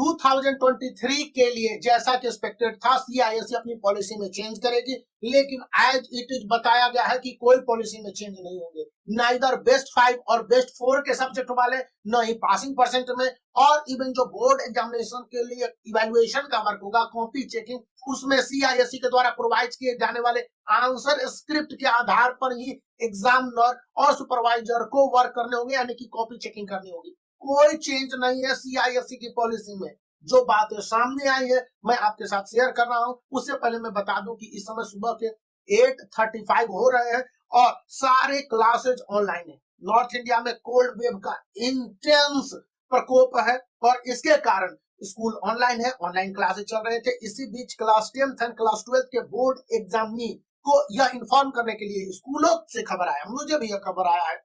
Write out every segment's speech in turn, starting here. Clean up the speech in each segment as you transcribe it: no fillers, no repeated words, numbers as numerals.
2023 के लिए जैसा कि एक्सपेक्टेड था सीआईएससी अपनी पॉलिसी में चेंज करेगी, लेकिन एज इट इज बताया गया है कि कोई पॉलिसी में चेंज नहीं होंगे। नाइदर बेस्ट 5 और बेस्ट 4 के सब्जेक्ट वाले, न ही पासिंग परसेंट में, और इवन जो बोर्ड एग्जामिनेशन के लिए इवैल्यूएशन का वर्क होगा, कॉपी चेकिंग, उसमें सीआईएससी के द्वारा प्रोवाइड किए जाने वाले आंसर स्क्रिप्ट के आधार पर ही एग्जामिनर और सुपरवाइजर को वर्क करने होंगे, यानी कि कॉपी चेकिंग करनी होगी। कोई चेंज नहीं है सीआईएससी की पॉलिसी में। जो बातें सामने आई है मैं आपके साथ शेयर कर रहा हूं। उससे पहले मैं बता दूं कि इस समय सुबह के 8:35 हो रहे हैं और सारे क्लासेज ऑनलाइन है। नॉर्थ इंडिया में कोल्ड वेव का इंटेंस प्रकोप है और इसके कारण स्कूल ऑनलाइन है, ऑनलाइन क्लासेज चल रहे थे। इसी बीच class 10th and class 12th के बोर्ड एग्जामी को यह इन्फॉर्म करने के लिए स्कूलों से खबर आया, मुझे भी यह खबर आया है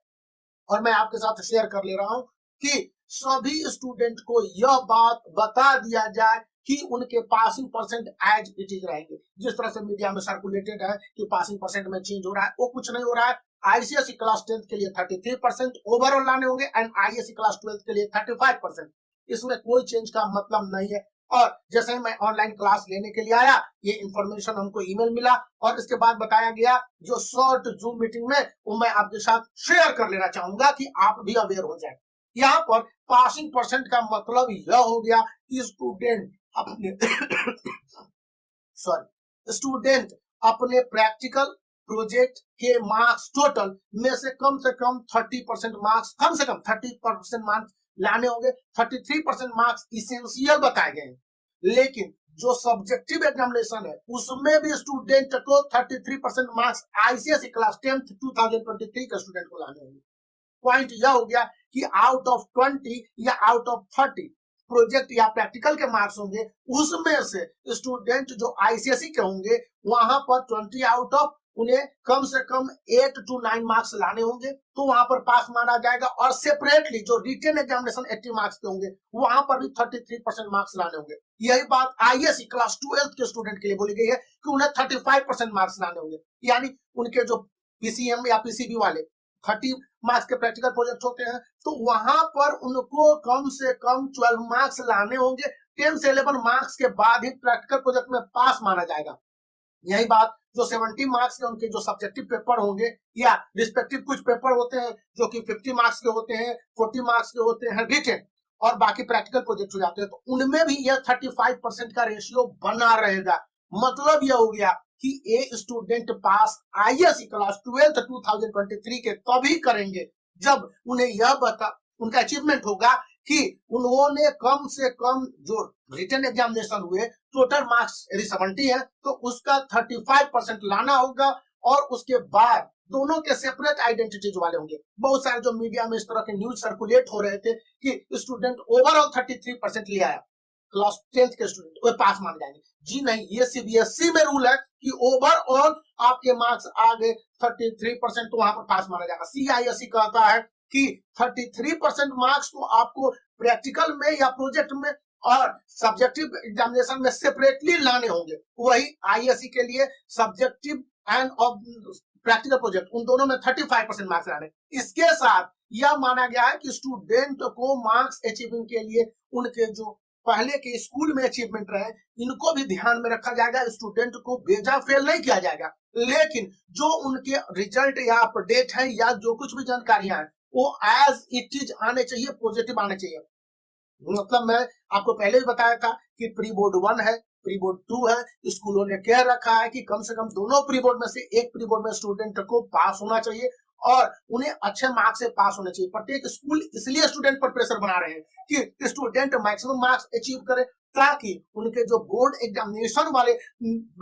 और मैं आपके साथ शेयर कर ले रहा हूं कि सभी स्टूडेंट को यह बात बता दिया जाए कि उनके passing percent as it is रहेंगे। जिस तरह से मीडिया में सर्कुलेटेड है कि पासिंग परसेंट में चेंज हो रहा है, वो कुछ नहीं हो रहा है। आईसीएसई क्लास 10th के लिए 33% ओवरऑल लाने होंगे एंड आईएससी क्लास 12th के लिए 35%। इसमें कोई चेंज का मतलब नहीं है। और जैसे ही मैं ऑनलाइन क्लास लेने के लिए आया, ये इंफॉर्मेशन हमको ईमेल मिला और इसके बाद बताया गया जो शॉर्ट जूम मीटिंग में, वो मैं आपके साथ शेयर कर लेना चाहूंगा कि आप भी अवेयर हो जाए। यहाँ पर पासिंग परसेंट का मतलब यह हो गया कि स्टूडेंट अपने स्टूडेंट अपने प्रैक्टिकल प्रोजेक्ट के मार्क्स टोटल में से कम 30% मार्क्स, कम से कम 30% मार्क्स लाने होंगे। 33% मार्क्स इसेंशियल बताए गए हैं, लेकिन जो सब्जेक्टिव एग्जामिनेशन है उसमें भी स्टूडेंट को 33% मार्क्स आईसीएसई क्लास 10th 2023 के स्टूडेंट को लाने होंगे। पॉइंट यह हो गया कि आउट ऑफ 20 या आउट ऑफ 30 प्रोजेक्ट या प्रैक्टिकल के मार्क्स होंगे, उसमें से स्टूडेंट जो आईसीएसई के होंगे वहां पर 20 आउट ऑफ उन्हें कम से कम 8 to 9 मार्क्स लाने होंगे, तो वहां पर पास माना जाएगा। और सेपरेटली जो रिटन एग्जामिनेशन 80 मार्क्स के होंगे वहां पर भी 33% मार्क्स लाने होंगे। यही बात आईएससी क्लास 12th के स्टूडेंट के लिए बोली गई है कि उन्हें 35% मार्क्स लाने होंगे, यानी उनके जो पीसीएम या पीसीबी वाले 30 मार्क्स के प्रैक्टिकल प्रोजेक्ट होते हैं, तो वहां पर उनको कम से कम 12 मार्क्स लाने होंगे। 10 से 11 मार्क्स के बाद ही प्रैक्टिकल प्रोजेक्ट में पास माना जाएगा। यही बात जो 70 मार्क्स के उनके जो सब्जेक्टिव पेपर होंगे या रिस्पेक्टिव कुछ पेपर होते हैं जो कि 50 मार्क्स के होते हैं, 40 मार्क्स के होते हैं रिटन, और बाकी प्रैक्टिकल प्रोजेक्ट हो जाते हैं, तो उनमें भी यह 35% का रेशियो बना रहेगा। मतलब यह हो गया कि a student pass ISC class 12th 2023 के तभी करेंगे जब उन्हें यह उनका अचीवमेंट होगा कि उन्होंने कम से कम जो रिटन एग्जामिनेशन हुए टोटल मार्क्स यदि 70 है तो उसका 35% लाना होगा, और उसके बाद दोनों के सेपरेट आइडेंटिटीज वाले होंगे। बहुत सारे जो मीडिया में इस तरह के न्यूज सर्कुलेट हो रहे थे कि स्टूडेंट ओवरऑल 33% ले आया, क्लास 10th के स्टूडेंट वो पास मान जाएंगे। जी नहीं, ये सीबीएसई में रूल है कि ओवरऑल आपके मार्क्स आ गए 33% तो वहां पर पास माना जाएगा। सीआईएसई कहता है कि 33% मार्क्स तो आपको प्रैक्टिकल में या प्रोजेक्ट में और सब्जेक्टिव एग्जामिनेशन में सेपरेटली लाने होंगे। वही आईएससी के लिए सब्जेक्टिव एंड प्रैक्टिकल प्रोजेक्ट उन दोनों में 35% मार्क्स लाने। इसके साथ यह माना गया है कि स्टूडेंट को मार्क्स अचीविंग के लिए उनके जो पहले के स्कूल में अचीवमेंट रहे इनको भी ध्यान में रखा जाएगा। स्टूडेंट को बेजा फेल नहीं किया जाएगा, लेकिन जो उनके रिजल्ट या अपडेट है या जो कुछ भी जानकारियां हैं वो एज इट इज आने चाहिए, पॉजिटिव आने चाहिए। मतलब मैं आपको पहले भी बताया था कि प्री बोर्ड 1 है, प्री बोर्ड 2 है। स्कूलों ने कह रखा है कि कम से कम दोनों प्री बोर्ड में से एक प्री बोर्ड में स्टूडेंट को पास होना चाहिए और उन्हें अच्छे मार्क्स से पास होना चाहिए। प्रत्येक स्कूल इसलिए स्टूडेंट पर प्रेशर बना रहे हैं कि स्टूडेंट मैक्सिमम मार्क्स अचीव करे, ताकि उनके जो बोर्ड एग्जामिनेशन वाले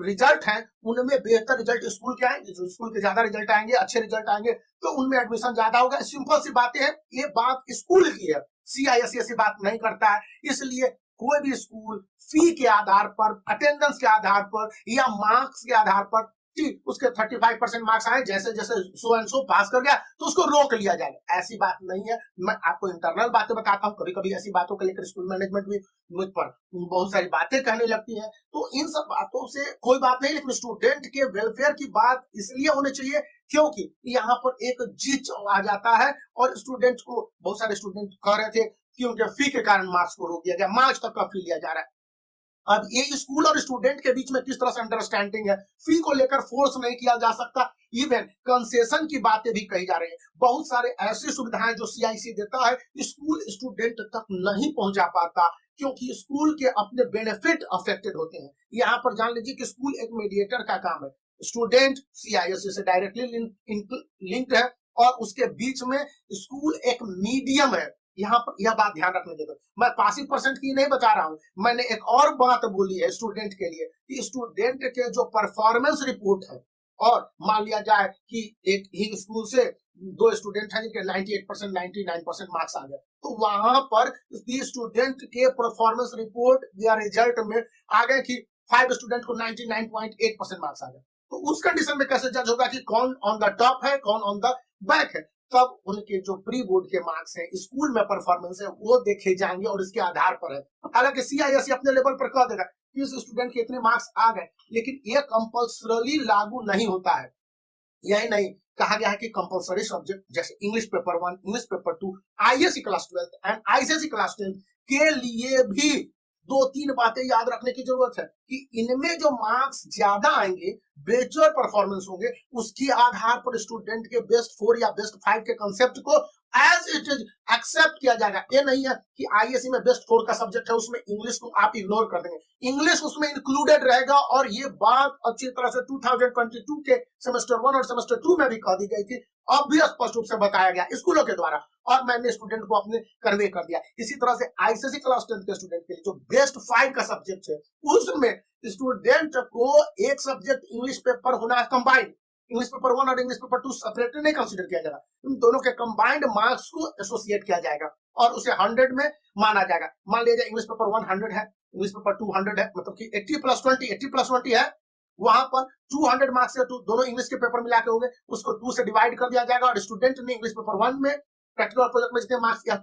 रिजल्ट हैं उनमें बेहतर रिजल्ट स्कूल के आएंगे। जो स्कूल के ज्यादा रिजल्ट आएंगे, अच्छे रिजल्ट आएंगे, तो उनमें एडमिशन ज्यादा होगा। सिंपल सी बातें हैं, ये बात स्कूल की है, सीआईएससी ऐसी बात नहीं करता है। इसलिए कोई भी स्कूल फी के आधार पर, अटेंडेंस के आधार पर या मार्क्स के आधार पर कि उसके 35% मार्क्स आए, जैसे जैसे सो एंड सो पास कर गया तो उसको रोक लिया जाएगा, ऐसी बात नहीं है। मैं आपको इंटरनल बातें बताता हूँ, कभी कभी ऐसी बातों को लेकर स्कूल मैनेजमेंट भी मुझ पर बहुत सारी बातें कहने लगती है, तो इन सब बातों से कोई बात नहीं, लेकिन स्टूडेंट के वेलफेयर की बात इसलिए होनी चाहिए क्योंकि यहाँ पर एक जिद आ जाता है और स्टूडेंट को, बहुत सारे स्टूडेंट कह रहे थे कि उनके फी के कारण मार्क्स को रोक दिया गया, मार्च तक का फी लिया जा रहा है। अब ये स्कूल और स्टूडेंट के बीच में किस तरह से अंडरस्टैंडिंग है, फी को लेकर फोर्स नहीं किया जा सकता, इवन कंसेशन की बातें भी कही जा रही है। बहुत सारे ऐसी सुविधाएं जो सीआईसी देता है स्कूल स्टूडेंट तक नहीं पहुंचा पाता, क्योंकि स्कूल के अपने बेनिफिट अफेक्टेड होते हैं। यहाँ पर जान लीजिए कि स्कूल एक मीडिएटर का काम है, स्टूडेंट सीआईएससी से डायरेक्टली लिंक्ड है और उसके बीच में स्कूल एक मीडियम है। यहाँ पर यह बात ध्यान रखने की, मैं पासिंग परसेंट की नहीं बता रहा हूं, मैंने एक और बात बोली है स्टूडेंट के लिए कि स्टूडेंट के जो परफॉर्मेंस रिपोर्ट है, और मान लिया जाए कि एक ही स्कूल से 2 स्टूडेंट हैं जिनके 98%, 99% मार्क्स आ गए, तो वहां पर स्टूडेंट के परफॉर्मेंस रिपोर्ट या रिजल्ट में आ गए कि 5 स्टूडेंट को 99.8% मार्क्स आ गए, तो उस कंडीशन में कैसे जज होगा कि कौन ऑन द टॉप है, कौन ऑन द बैक है? तब उनके जो प्री बोर्ड के मार्क्स हैं, स्कूल में परफॉर्मेंस है, वो देखे जाएंगे और इसके आधार पर है। हालांकि सीआईएससी अपने लेवल पर कह देगा कि इस स्टूडेंट के इतने मार्क्स आ गए, लेकिन ये कंपल्सरली लागू नहीं होता है। यही नहीं, कहा गया है कि कंपल्सरी सब्जेक्ट जैसे English paper 1, English paper 2, ISC class 12 and ICSE class 10 के लिए भी 2-3 बातें याद रखने की जरूरत है कि इनमें जो मार्क्स ज्यादा आएंगे, बेहतर परफॉर्मेंस होंगे, उसके आधार पर स्टूडेंट के बेस्ट 4 या बेस्ट 5 के कंसेप्ट को एज इट इज एक्सेप्ट किया जाएगा। ये नहीं है कि आईएससी में बेस्ट 4 का सब्जेक्ट है, उसमें इंग्लिश को आप इग्नोर कर देंगे, इंग्लिश उसमें इंक्लूडेड रहेगा। और ये बात अच्छी तरह से 2022 के सेमेस्टर 1 और सेमेस्टर 2 में भी कह दी गई थी, अब भी स्पष्ट रूप से बताया गया स्कूलों के द्वारा, और मैंने स्टूडेंट को अपने कन्वे कर दिया। इसी तरह से आईसीएसई क्लास 10 के स्टूडेंट के लिए जो बेस्ट 5 का सब्जेक्ट है, उसमें स्टूडेंट को एक सब्जेक्ट इंग्लिश पेपर होना है कंबाइंड, इंग्लिश पेपर 1 और इंग्लिश पेपर 2 सेपरेटली नहीं कंसीडर किया जाएगा, इन दोनों के कंबाइंड मार्क्स को एसोसिएट किया जाएगा और उसे 100 में माना जाएगा। मान लीजिए इंग्लिश पेपर 1 100 है, इंग्लिश पेपर 2 100 है, मतलब कि 80 प्लस 20 है, वहां पर 200 मार्क्स से दोनों इंग्लिश के पेपर मिला के होंगे, उसको 2 से डिवाइड कर दिया जाएगा और स्टूडेंट ने इंग्लिश पेपर 1 में प्रैक्टिकल प्रोजेक्ट में जितने मार्क्स या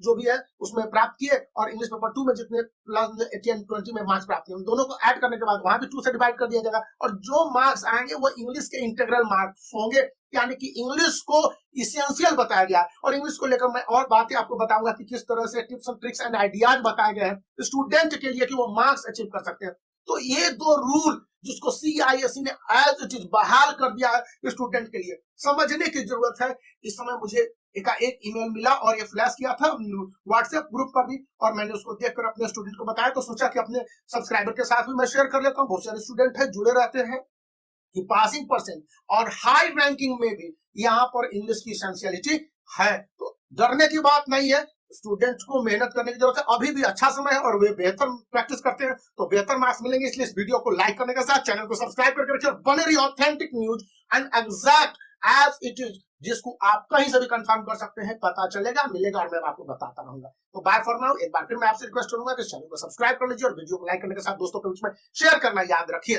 जो भी है उसमें प्राप्त किए और इंग्लिश पेपर 2 में जितने प्लस 80 एंड 20 में मार्क्स प्राप्त किए, उन दोनों को ऐड करने के बाद वहां भी 2 से डिवाइड कर दिया जाएगा और जो मार्क्स आएंगे वो इंग्लिश के इंटीग्रल मार्क्स होंगे, यानी कि इंग्लिश को इसेंशियल बताया गया है। और इंग्लिश को लेकर मैं और बातें आपको बताऊंगा कि किस तरह से tips and tricks and ideas बताए गए हैं स्टूडेंट के लिए कि वो मार्क्स अचीव कर सकते हैं। तो ये 2 रूल जिसको सीआईएससी ने एज इट इज बहाल कर दिया है स्टूडेंट के लिए, समझने की जरूरत है। इस समय मुझे एक ईमेल मिला और ये फ्लैश किया था व्हाट्सएप ग्रुप पर भी, और मैंने उसको देखकर अपने स्टूडेंट को बताया, तो सोचा कि अपने सब्सक्राइबर के साथ भी मैं शेयर कर लेता हूँ। बहुत सारे स्टूडेंट है जुड़े रहते हैं कि पासिंग परसेंट और हाई रैंकिंग में भी यहाँ पर इंग्लिश की एसेंशियलिटी है, तो डरने की बात नहीं है। स्टूडेंट्स को मेहनत करने की जरूरत है, अभी भी अच्छा समय है और वे बेहतर प्रैक्टिस करते हैं तो बेहतर मार्क्स मिलेंगे। इसलिए इस वीडियो को लाइक करने के साथ चैनल को सब्सक्राइब करके रखिए, बने रहिए authentic news and exact as it is, जिसको आप कहीं से भी कंफर्म कर सकते हैं, पता चलेगा, मिलेगा और मैं आपको बताता रहूंगा। तो बाय फॉर नाउ, एक बार फिर मैं आपसे रिक्वेस्ट करूंगा कि चैनल को सब्सक्राइब कर लीजिए और वीडियो को लाइक करने के साथ दोस्तों के बीच में शेयर करना याद रखिए।